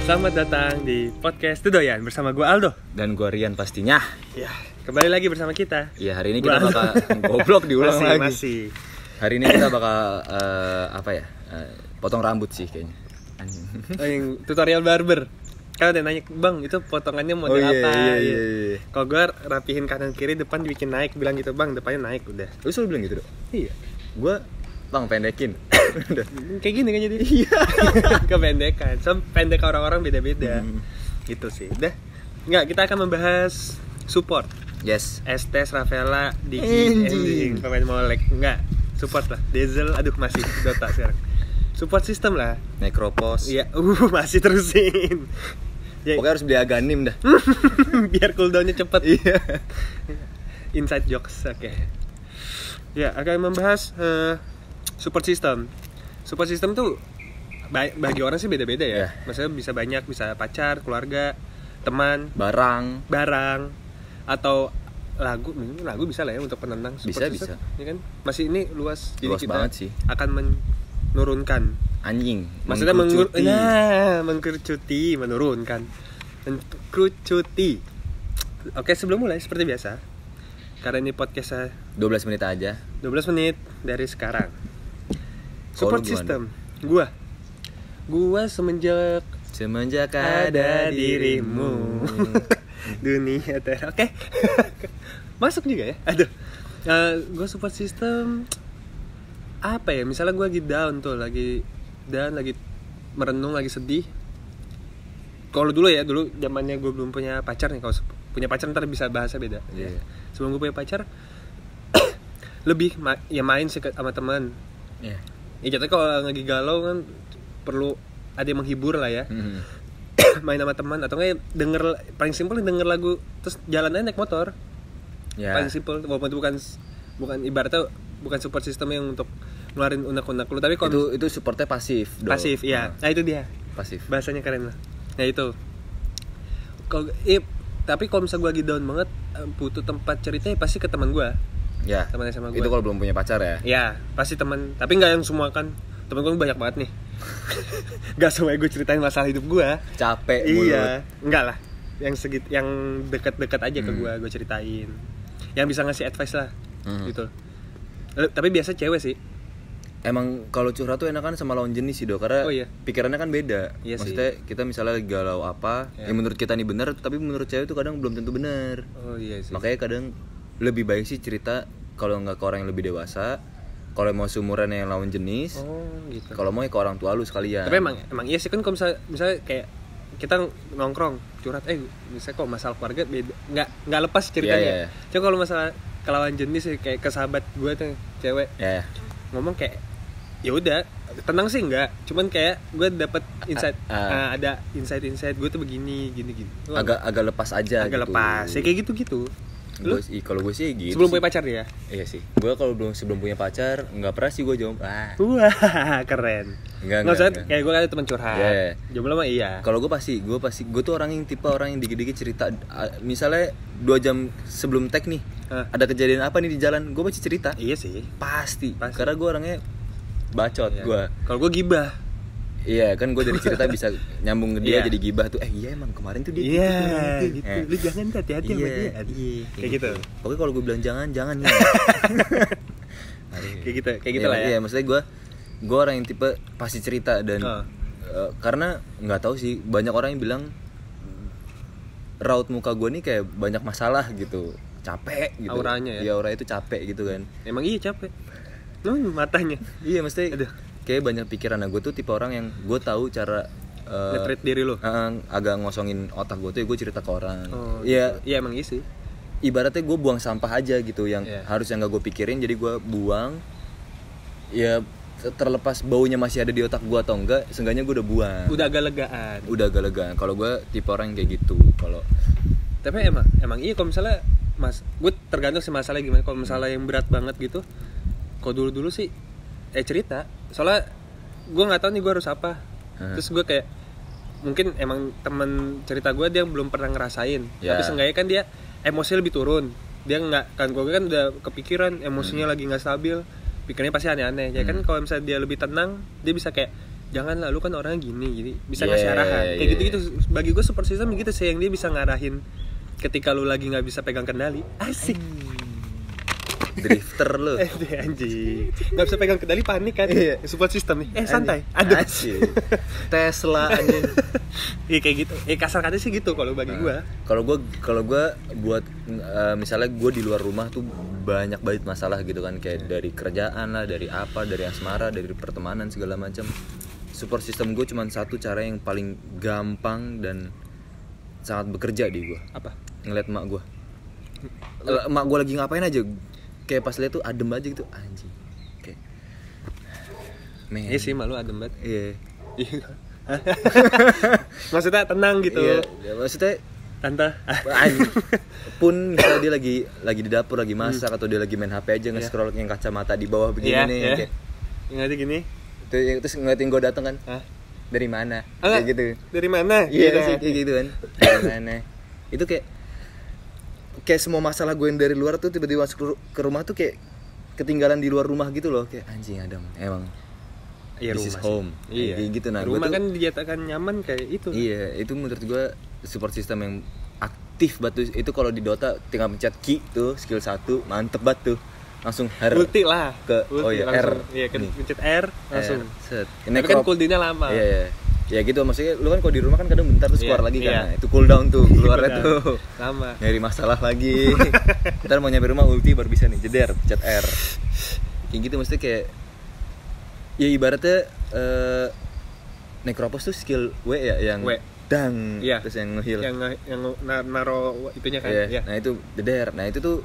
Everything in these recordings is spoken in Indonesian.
Selamat datang di podcast Tudoyan bersama gue Aldo. Dan gue Rian pastinya. Ya, kembali lagi bersama kita. Ya, hari ini kita bakal goblok diulang lagi. Masih. Hari ini kita bakal potong rambut sih kayaknya. Yang tutorial barber. Kan ada nanya, "Bang, itu potongannya model apa?" Iya. Kalau gue rapihin kanan kiri, depan dibikin naik, bilang gitu, "Bang, depannya naik udah." Lu selalu bilang gitu, Dok? Iya. Gue Bang pendekin. Kayak gini kan jadi. Iya. Kependekan. So, pendek orang-orang beda-beda. Gitu sih. Udah. Enggak, kita akan membahas support. Yes. Estes, Rafaela, Diki, Ending, pemain Molek. Enggak, support lah. Diesel, aduh masih Dota sekarang. Support system lah. Necropos. Iya, masih terusin. Ya, Pokoknya harus beli Aganim dah. biar cooldownnya cepet. Iya. Inside jokes, oke. Ya, akan membahas support system. Support system tuh bagi orang sih beda-beda ya. Yeah. Maksudnya bisa banyak, bisa pacar, keluarga, teman, Barang. atau lagu bisa lah ya untuk penenang support system. Bisa. Ya kan? Masih ini luas. Jadi Luas kita banget sih. akan menurunkan. Anjing. Maksudnya mengkerucuti, menurunkan. Mengkerucuti. Oke, sebelum mulai seperti biasa. Karena ini podcast 12 menit aja. 12 menit dari sekarang. Support Lu system. Gua semenjak ada dirimu. Dunia oke. Masuk juga ya. Aduh. Gua support system apa ya? Misalnya gua lagi down tuh, lagi merenung, lagi sedih. Kalau dulu zamannya gue belum punya pacar nih. Kalau punya pacar ntar bisa bahasa beda. Iya. Sebelum gue punya pacar lebih main sih sama teman. Iya. Ya jatuhnya kalau lagi galau kan perlu ada yang menghibur lah ya. Main sama teman atau enggak paling simpel denger lagu terus jalan aja naik motor. Ya. Paling simpel, walaupun itu bukan ibaratnya bukan support system yang untuk ngeluarin unek-unek lu, tapi kalau itu supportnya pasif. pasif, iya. Nah itu dia. Pasif. Bahasanya keren lah. Nah itu. Tapi kalau misalnya gue lagi down banget, butuh tempat ceritanya pasti ke teman gue. Ya. Teman SMA gue. Itu kalau belum punya pacar ya. Ya, pasti teman. Tapi nggak yang semua kan. Temen gue banyak banget nih. Gak semua gue ceritain masalah hidup gue. Capek mulut. Iya, enggak lah. Yang dekat-dekat aja ke gue ceritain. Yang bisa ngasih advice lah, gitu. Tapi biasa cewek sih. Emang kalau curhat tuh enakan sama lawan jenis sih, karena pikirannya kan beda. Iya. Maksudnya kita misalnya lagi galau apa, yang menurut kita nih benar, tapi menurut cewek tuh kadang belum tentu benar. Oh iya sih. Makanya kadang lebih baik sih cerita kalau nggak ke orang yang lebih dewasa. Kalau mau seumuran yang lawan jenis, gitu. Kalau mau ya ke orang tua lu sekalian. Tapi emang iya sih kan kalau misalnya kayak kita nongkrong curhat, misalnya kok masalah keluarga beda, nggak lepas ceritanya. Iya. Cuma kalau masalah kelawan jenis kayak ke sahabat gue tuh cewek, ngomong kayak ya udah tenang sih enggak, cuman kayak gue dapet insight, ada insight gue tuh begini gini. Agak lepas aja. Agak gitu. lepas, ya kayak gitu. Kalau gue sih gitu. Sebelum sih. punya pacar ya? Iya sih. Gue kalau sebelum punya pacar nggak pernah sih gue jawab. Wah, keren. Nggak usah kayak gue ada teman curhat. Yeah. Jomblo mah iya. Kalau gue tuh orang yang tipe orang yang dikit-dikit cerita. Misalnya 2 jam sebelum tag nih, ada kejadian apa nih di jalan, gue pasti cerita. Iya sih. Pasti. Karena gue orangnya bacot. Iya. Gue. Kalau gue gibah. Iya kan, gue dari cerita bisa nyambung ke dia jadi gibah tuh. Iya emang kemarin tuh dia gitu. Lu jangan hati-hati sama dia. Kayak gitu. Pokoknya kalau gue bilang jangan ya. Kayak gitu lah ya. Iya, maksudnya gue orang yang tipe pasti cerita dan karena nggak tahu sih, banyak orang yang bilang raut muka gue nih kayak banyak masalah gitu, capek gitu. Auranya ya. Iya, auranya itu capek gitu kan. Emang iya capek. Matanya. Iya, maksudnya kayak banyak pikiran. Nah, gue tuh tipe orang yang gue tahu cara nge-treat diri lo. Agak ngosongin otak gue tuh ya gue cerita ke orang. Iya, emang iya sih. Ibaratnya gue buang sampah aja gitu, yang harusnya nggak gue pikirin, jadi gue buang. Ya terlepas baunya masih ada di otak gue atau enggak, seenggaknya gue udah buang. Udah agak legaan. Kalau gue tipe orang yang kayak gitu. Tapi emang iya kalau misalnya gue tergantung sih masalahnya gimana. Kalau masalah yang berat banget gitu, kalau dulu sih cerita. Soalnya gue nggak tahu nih gue harus apa. Terus gue kayak mungkin emang temen cerita gue dia belum pernah ngerasain. Tapi seenggaknya kan dia emosi lebih turun. Dia nggak kan, gue kan udah kepikiran emosinya lagi nggak stabil, pikirnya pasti aneh-aneh. Ya kan kalau misalnya dia lebih tenang, dia bisa kayak janganlah lu kan orangnya gini, jadi bisa ngasih arahan kayak gitu. Bagi gue support system gitu sih, yang dia bisa ngarahin ketika lu lagi nggak bisa pegang kendali. Asik. Drifter lu. Anjing. Nggak bisa pegang kendali, panik kan. Support system nih. Santai. Aduh. Tesla anjing. Iya kayak gitu. Kasar-kasar sih gitu kalau bagi gue. Kalau gue buat misalnya gue di luar rumah tuh banyak banget masalah gitu kan, kayak dari kerjaan lah, dari apa, dari asmara, dari pertemanan segala macam. Support system gue cuma satu cara yang paling gampang dan sangat bekerja di gue. Apa? Ngeliat emak gue. Emak gue lagi ngapain aja, kayak pas lihat tuh adem aja gitu, anjing. Kayak iya sih, malu adem banget. Iya. Maksudnya tenang gitu. Iya, maksudnya tante pun misalnya dia lagi di dapur lagi masak atau dia lagi main HP aja nge-scroll yang kacamata di bawah begini nih. Kayak ngeliatin gini. Terus ngeliatin gue datang kan. Dari mana? Kayak gitu. Dari mana? Iya sih kayak gitu kan. Dari mana? Itu kayak semua masalah gue yang dari luar tuh tiba-tiba masuk ke rumah tuh kayak ketinggalan di luar rumah gitu loh, kayak anjing Adam emang this is home. Iya. Kayak gitu. Nah, rumah kan dinyatakan nyaman kayak itu. Iya, itu menurut gue support system yang aktif banget. Itu kalau di Dota tinggal pencet Q tuh, skill 1, mantep banget tuh. Langsung R. Ulti lah. Ulti, langsung, R. Iya, pencet R langsung. Set. Ini kan cooldown-nya lama. Iya. Ya gitu, maksudnya lu kan kalau di rumah kan kadang bentar terus keluar lagi kan. Nah, itu cooldown tuh, keluarnya tuh. Lama. Nyari masalah lagi. Ntar mau nyampe rumah ulti baru bisa nih, jeder, pencet R. Kayak gitu maksudnya kayak ya ibaratnya Necropos tuh skill W ya, yang dang, terus yang nge-heal. Yang naro itunya kan. Nah itu jeder. Nah itu tuh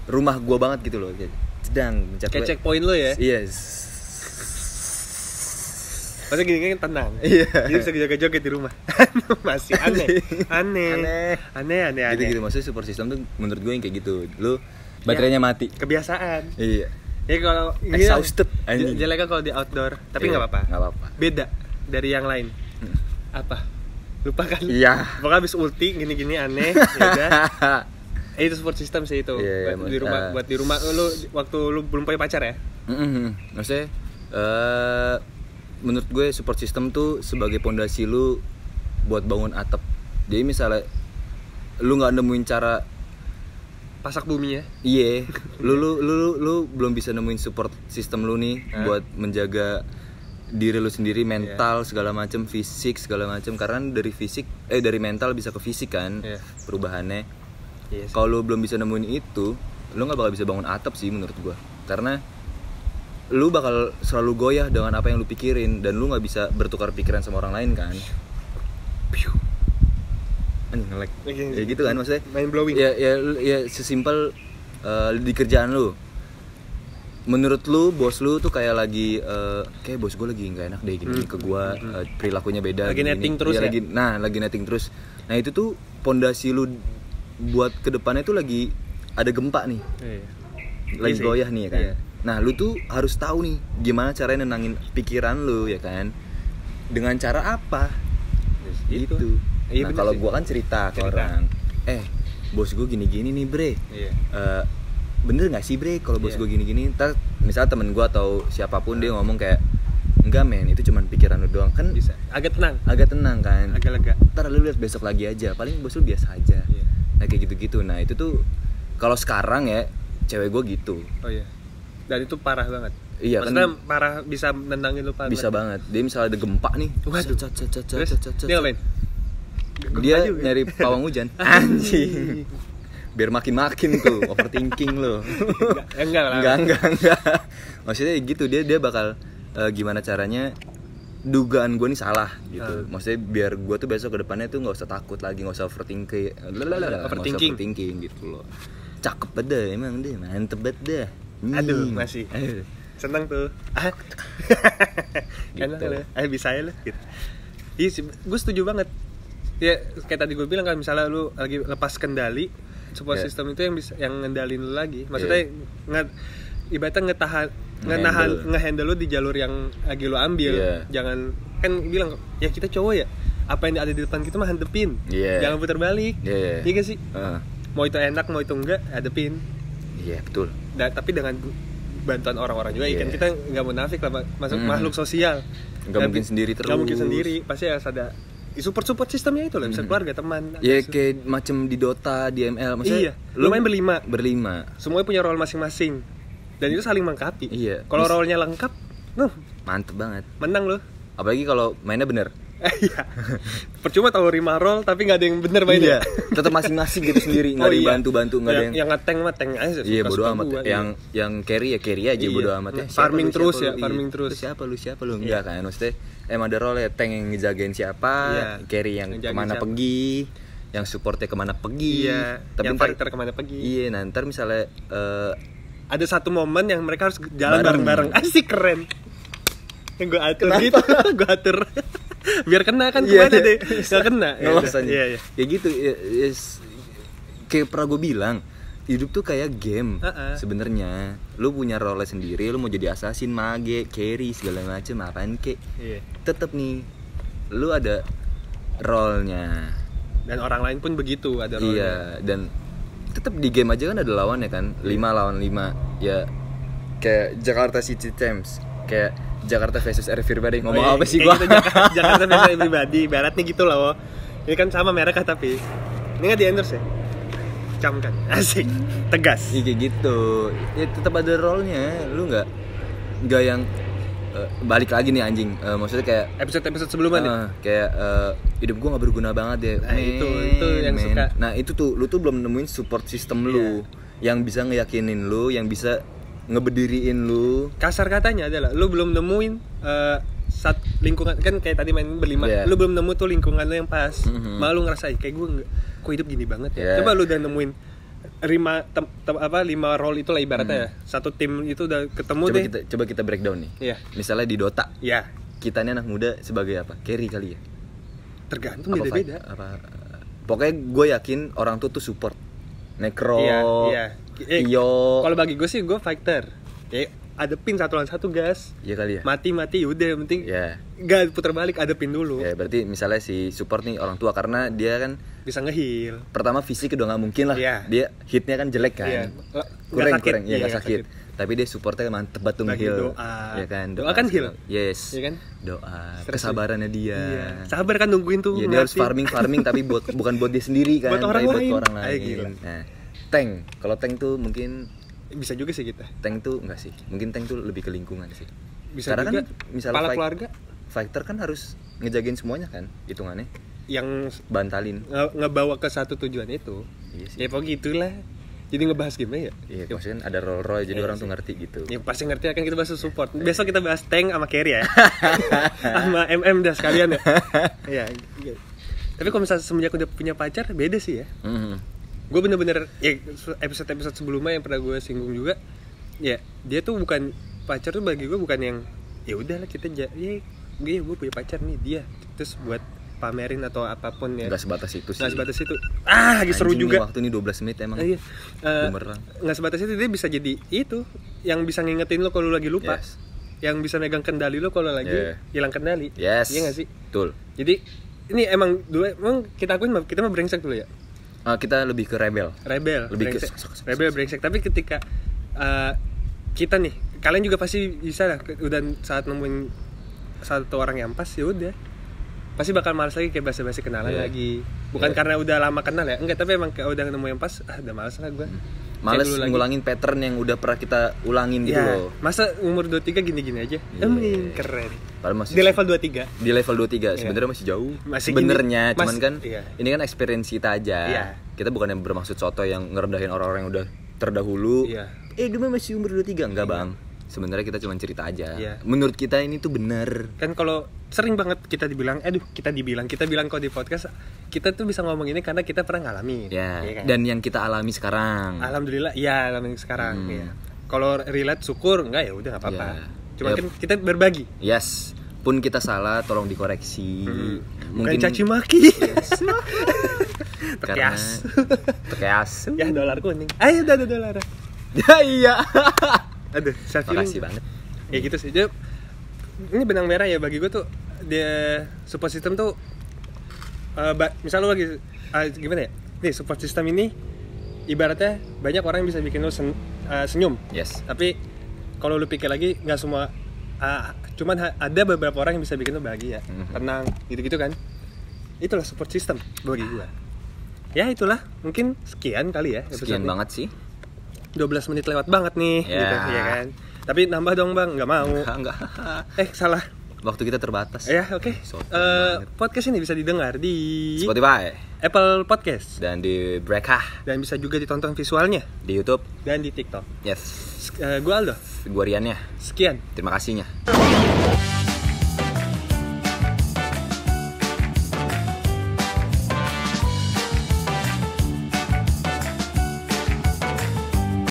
rumah gua banget gitu loh, kayak sedang mencet kayak checkpoint lo ya. Yes. Masa gini kan tenang. Jadi bisa joget-joget di rumah. Masih aneh. Gitu maksudnya support system tuh menurut gue yang kayak gitu. Lu baterainya mati. Kebiasaan. Iya. Ya kalau exhausted jeleknya kalau di outdoor, tapi enggak apa-apa. Enggak apa-apa. Beda dari yang lain. Apa? Lupa kan? Iya. Pokoknya habis ulti gini-gini aneh, ya udah. Itu support system sih itu. Buat di rumah lu waktu lu belum punya pacar ya? Maksudnya menurut gue support system tuh sebagai pondasi lu buat bangun atap. Jadi misalnya lu nggak nemuin cara pasak bumi ya? Iya. Lu belum bisa nemuin support system lu nih buat menjaga diri lu sendiri, mental segala macam, fisik segala macam. Karena dari dari mental bisa ke fisik kan perubahannya. Kalau lu belum bisa nemuin itu, lu nggak bakal bisa bangun atap sih menurut gua. Karena lu bakal selalu goyah dengan apa yang lu pikirin dan lu nggak bisa bertukar pikiran sama orang lain kan. Nge-lag. Ya gitu kan maksudnya. Mind blowing. Ya sesimpel di kerjaan lu. Menurut lu bos lu tuh kayak lagi kayak bos gue lagi nggak enak deh gini ke gue, perilakunya beda. Lagi netting terus ya. Lagi netting terus. Nah itu tuh pondasi lu buat kedepannya tuh lagi ada gempa nih. Lagi goyah nih ya kan. Nah lu tuh harus tahu nih gimana caranya nenangin pikiran lu ya kan. Dengan cara apa? Itu. Nah kalau gue kan cerita ke orang, bos gue gini-gini nih bre. Bener nggak sih bre kalau bos gue gini-gini? Ntar misalnya temen gue atau siapapun dia ngomong kayak enggak men, itu cuma pikiran lu doang kan. Bisa. Agak tenang kan. Agak lega. Ntar lu lihat besok lagi aja, paling bos lu biasa aja. Nah kayak gitu-gitu. Nah itu tuh kalau sekarang ya cewek gue gitu. Oh iya. Dan itu parah banget. Iya. Maksudnya kan, parah bisa nendangin lu parah. Bisa banget. Dia misalnya ada gempa nih. Waduh. Dia ngapain? Dia nyari pawang hujan. Anjing. Biar makin tuh overthinking lo. Enggak. Maksudnya gitu, dia bakal gimana caranya dugaan gue nih salah gitu. Maksudnya biar gue tuh besok ke depannya tuh enggak usah takut lagi, enggak usah overthinking gitu loh. Cakep banget dah, emang deh, mantep banget dah. Aduh, masih. Seneng tuh. Gitu. Bisa ya lo gitu. Iya sih, gue setuju banget. Ya kayak tadi gue bilang kan, misalnya lu lagi lepas kendali, support system itu yang bisa yang ngendalin lu lagi. Maksudnya ibaratnya ngehandle lu di jalur yang lagi lu ambil. Jangan kan bilang ya kita cowok ya, apa yang ada di depan kita mah hadepin. Jangan putar balik. Iya gak sih? Mau itu enak mau itu enggak, hadepin. Iya betul. Tapi dengan bantuan orang-orang juga. Kan kita nggak munafik lah, masuk makhluk sosial. Nggak mungkin sendiri terus. Nggak mungkin sendiri, pasti harus ada support sistemnya itu lah, bisa keluarga, teman. Ya kayak macam di Dota, di ML, maksudnya. Iya. Lu main berlima. Semuanya punya role masing-masing. Dan itu saling melengkapi. Iya. Kalau role-nya lengkap, mantep banget. Menang lo. Apalagi kalau mainnya bener. Iya. Percuma tahu 5 role tapi nggak ada yang bener mainnya. Tetap masing-masing gitu sendiri, nggak dibantu-bantu, nggak ada yang nge-tank mah tank aja. Iya, bodo amat. Yang carry ya carry aja, bodo amat ya. Farming terus ya, farming terus. Siapa lu? Enggak kan, maksudnya emang ada role ya, tank yang ngejagain siapa, carry yang kemana pergi, yang supportnya kemana pergi, tapi yang fighter kemana pergi. Iya, ntar misalnya ada satu momen yang mereka harus jalan bareng-bareng. Asik, keren. Yang gue atur gitu, gue atur biar kena kan kemana deh, nggak kena. Iya. Ya gitu, kayak pernah gue bilang, hidup tuh kayak game. Sebenarnya lu punya role sendiri, lu mau jadi assassin, mage, carry segala macem apaan kek, tetep nih lu ada role-nya. Dan orang lain pun begitu, ada role-nya. Iya, dan tetep di game aja kan ada lawannya kan, 5 lawan 5. Ya kayak Jakarta City Champs, kayak Jakarta versus Everybody. Ngomong apa sih gua? Gitu, Jakarta versus Everybody, baratnya gitu loh. Ini kan sama merek tapi ini nggak di-endorse ya? Camkan, asik, tegas. Iya kayak gitu. Ya tetap ada role-nya. Lu nggak yang balik lagi nih anjing. Maksudnya kayak episode sebelumnya nih. Kayak hidup gua nggak berguna banget ya. Nah, itu yang suka. Nah itu tuh, lu tuh belum nemuin support system lu yang bisa ngeyakinin lu, yang bisa ngeberdiriin lu. Kasar katanya adalah lu belum nemuin lingkungan, kan kayak tadi main berlima, lu belum nemu tuh lingkungan lu yang pas. Malah lu ngerasa kayak gue kok hidup gini banget ya. Coba lu udah nemuin 5 role itu lah ibaratnya ya. Satu tim itu udah ketemu Coba kita breakdown nih. Misalnya di Dota. Kita nih anak muda sebagai apa? Carry kali ya? Tergantung, beda-beda. Pokoknya gue yakin orang tuh support. Necro. Iyo. Kalau bagi gue sih gue fighter. Adepin 1 lawan 1 gas. Iya kali ya. Mati udah, yang penting. Gak putar balik, adepin dulu. Ya berarti misalnya si support nih orang tua, karena dia kan bisa nge-heal. Pertama fisik udah nggak mungkin lah. Dia hitnya kan jelek kan. Kurang. Ya nggak sakit. Tapi dia supportnya mantep banget tuh nge-heal. Ya kan. Doa kan heal. Yes. Ya kan? Doa. Kesabarannya dia. Sabar kan nungguin tuh. Dia harus farming tapi bukan buat dia sendiri kan. Buat orang lain. Nah, tank. Kalau tank tuh mungkin bisa juga sih kita. Tank tuh enggak sih. Mungkin tank tuh lebih ke lingkungan sih. Bisa karena juga. Kan misalnya keluarga. Fighter kan harus ngejagain semuanya kan hitungannya. Yang bantalin. Ngebawa ke satu tujuan itu. Iya sih. Ya pokoknya gitulah. Jadi ngebahas game ya. Iya, maksudnya ada role jadi orang tuh ngerti gitu. Ya pasti ngerti, akan kita bahas support. Besok kita bahas tank sama carry ya. Sama MM dah sekalian ya. Iya. Tapi kalau misalnya semenjak udah punya pacar beda sih ya. Gue bener-bener ya episode sebelumnya yang pernah gue singgung juga, ya dia tuh bukan pacar tuh bagi gue bukan yang ya udahlah kita gue punya pacar nih dia terus buat pamerin atau apapun ya. Nggak sebatas itu sih. Nggak sebatas itu. Lagi seru juga. Waktu ini 12 menit emang. Iya. Nggak sebatas itu, dia bisa jadi itu yang bisa ngingetin lo kalau lagi lupa. Yang bisa megang kendali lo kalau lagi hilang kendali. Iya nggak sih? Betul. Jadi ini emang kita akuin kita mah brengsek dulu ya. Kita lebih ke rebel lebih brengsek. Rebel brengsek. Tapi ketika kita nih, kalian juga pasti bisa lah udah saat nemuin satu orang yang pas, ya udah pasti bakal malas lagi kayak basa-basi kenalan lagi. Bukan karena udah lama kenal ya, enggak, tapi emang kayak udah nemu yang pas, udah malas lah gue. Males ngulangin pattern yang udah pernah kita ulangin gitu loh. Masa umur 23 gini-gini aja? Keren. Masih di level 23. Di level 23 sebenarnya masih jauh. Sebenarnya cuman kan ini kan experience kita aja. Kita bukan yang bermaksud soto yang ngerendahin orang-orang yang udah terdahulu. Dia masih umur 23 enggak, Bang. Sebenarnya kita cuma cerita aja. Menurut kita ini tuh benar. Kan kalau sering banget kita bilang kalau di podcast kita tuh bisa ngomong ini karena kita pernah ngalamin. Kan? Dan yang kita alami sekarang. Alhamdulillah, alami sekarang. Kalau relate syukur, enggak ya udah enggak apa-apa. Cuma kan kita berbagi. Yes. Pun kita salah, tolong dikoreksi. Mungkin caci maki. Tekeas. Ya dolar kuning. Ayo udah ada dolar. Iya. Aduh, makasih banget. Ya gitu sih. Jadi, ini benang merah ya bagi gue tuh, dia support system tuh misal lu lagi gimana ya? Nih support system ini ibaratnya banyak orang bisa bikin lu senyum. Yes. Tapi kalau lu pikir lagi nggak semua cuman ada beberapa orang yang bisa bikin lu bahagia, tenang, gitu-gitu kan. Itulah support system bagi gua. Ya itulah, mungkin sekian kali ya. Sekian banget sih. 12 menit lewat banget nih, gitu, ya kan. Tapi nambah dong bang, nggak mau. Enggak. Salah. Waktu kita terbatas. Ya oke. Podcast ini bisa didengar di Spotify, Apple Podcast, dan di Breakah. Dan bisa juga ditonton visualnya di YouTube dan di TikTok. Yes. Gua Aldo. Gua Riannya. Sekian. Terima kasihnya.